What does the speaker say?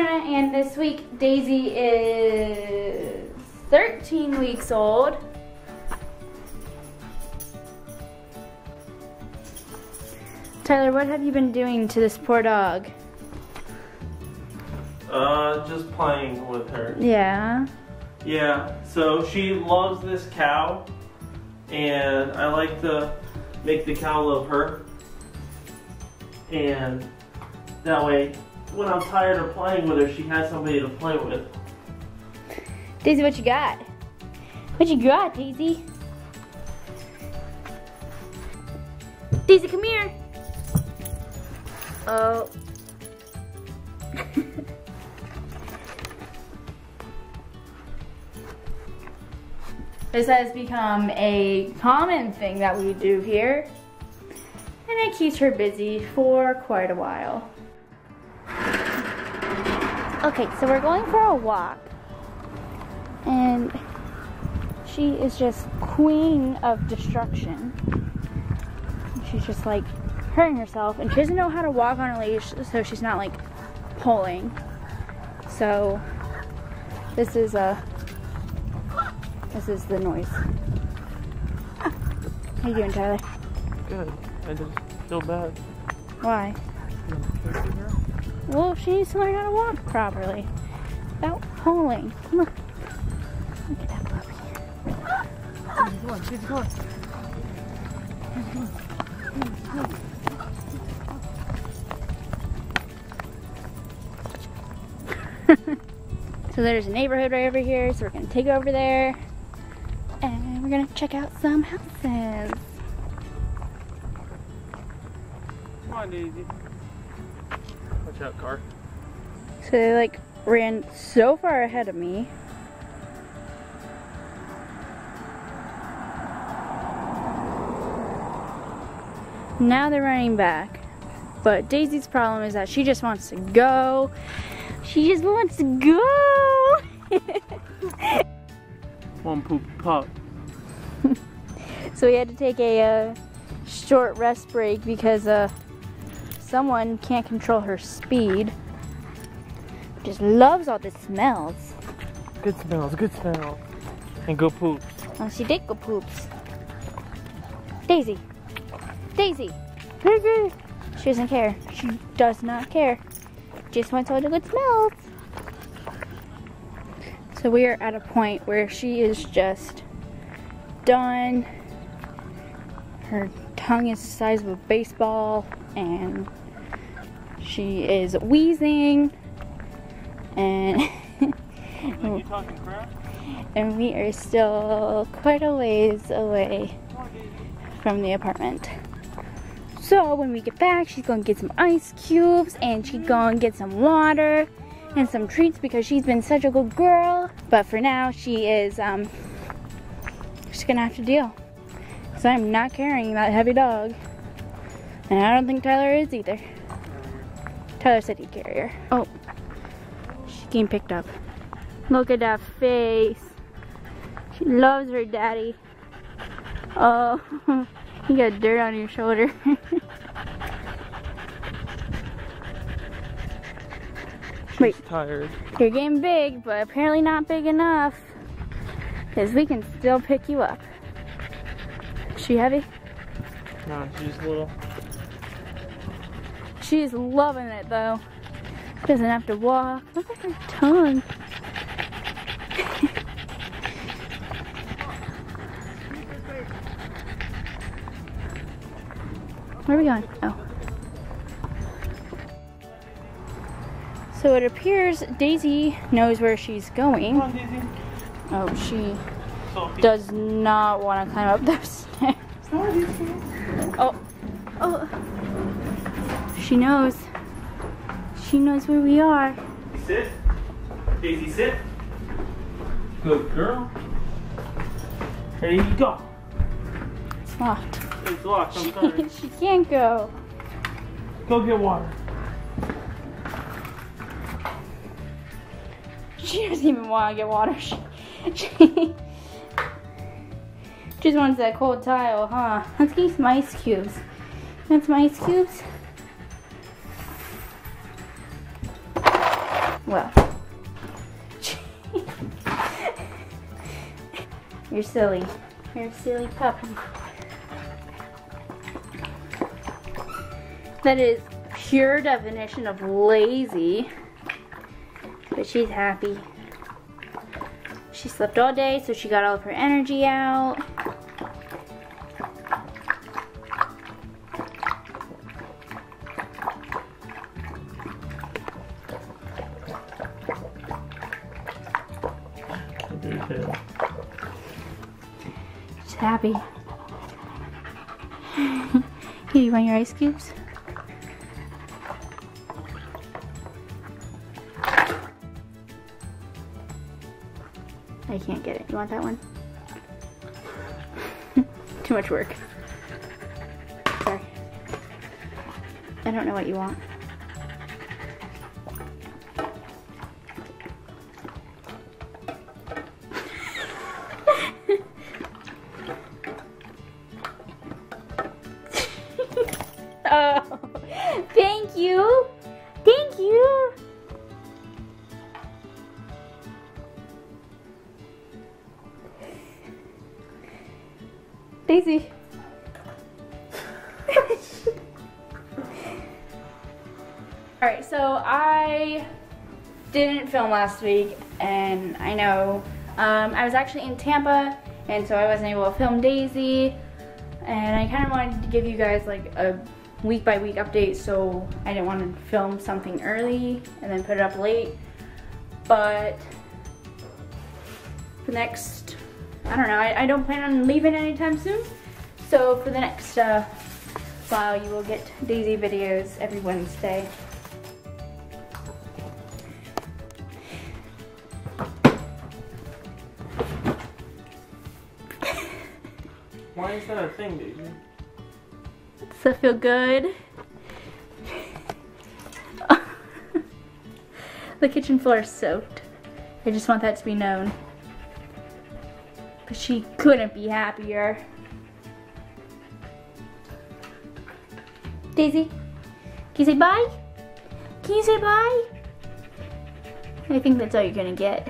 Brianna, and this week Daisy is 13 weeks old. Tyler, what have you been doing to this poor dog? Just playing with her. Yeah. Yeah, so she loves this cow, and I like to make the cow love her. And that way, when I'm tired of playing with her, she has somebody to play with. Daisy, what you got? What you got, Daisy? Daisy, come here. Oh. This has become a common thing that we do here, and it keeps her busy for quite a while. Okay, so we're going for a walk, and she is just queen of destruction. She's just like hurting herself, and she doesn't know how to walk on a leash, so she's not like pulling. So this is the noise. How you doing, Tyler? Good. I just feel bad. Why? Well, she needs to learn how to walk properly without pulling. Come on. Look at that puppy. Come on, keep going. So there's a neighborhood right over here, so we're gonna take over there and we're gonna check out some houses. Come on, Daisy. Watch out, car. So they like ran so far ahead of me. Now they're running back. But Daisy's problem is that she just wants to go. She just wants to go. One poop pup. So we had to take a short rest break because someone can't control her speed. Just loves all the smells. Good smells, good smells. And go poops. Oh, she did go poops. Daisy. Daisy. Daisy. She doesn't care. She does not care. Just wants all the good smells. So we are at a point where she is just done. Her tongue is the size of a baseball, and she is wheezing, and You talking crap? and we are still quite a ways away from the apartment. So when we get back, she's gonna get some ice cubes, and she's gonna get some water and some treats because she's been such a good girl. But for now, she is she's gonna have to deal. So I'm not carrying that heavy dog, and I don't think Tyler is either. Tyler said he'd carry her. Oh, she's getting picked up. Look at that face. She loves her daddy. Oh, you got dirt on your shoulder. Wait, She's tired. you're getting big, but apparently not big enough, because we can still pick you up. Is she heavy? No, she's little. She's loving it though. Doesn't have to walk. Look at her tongue. Where are we going? Oh. So it appears Daisy knows where she's going. Come on, Daisy. Oh, she Sophie. does not want to climb up those stairs. Oh. Oh. She knows. She knows where we are. Sit. Daisy, sit. Good girl. There you go. It's locked. It's locked, I'm sorry. She can't go. Go get water. She doesn't even want to get water. She just wants that cold tile, huh? Let's get some ice cubes. Want some ice cubes? Well. You're silly. You're a silly puppy. That is pure definition of lazy. But she's happy. She slept all day, so she got all of her energy out. She's happy. Here, you want your ice cubes? I can't get it. You want that one? Too much work. Sorry. I don't know what you want. Oh, thank you. Thank you. Daisy. Alright, so I didn't film last week, and I know I was actually in Tampa, and so I wasn't able to film Daisy, and I kind of wanted to give you guys like a week by week update, so I didn't want to film something early and then put it up late. But the next, I don't know, I don't plan on leaving anytime soon. So for the next while, you will get Daisy videos every Wednesday. Why is that a thing, Daisy? Does that feel good? The kitchen floor is soaked. I just want that to be known. But she couldn't be happier. Daisy, can you say bye? Can you say bye? I think that's all you're gonna get.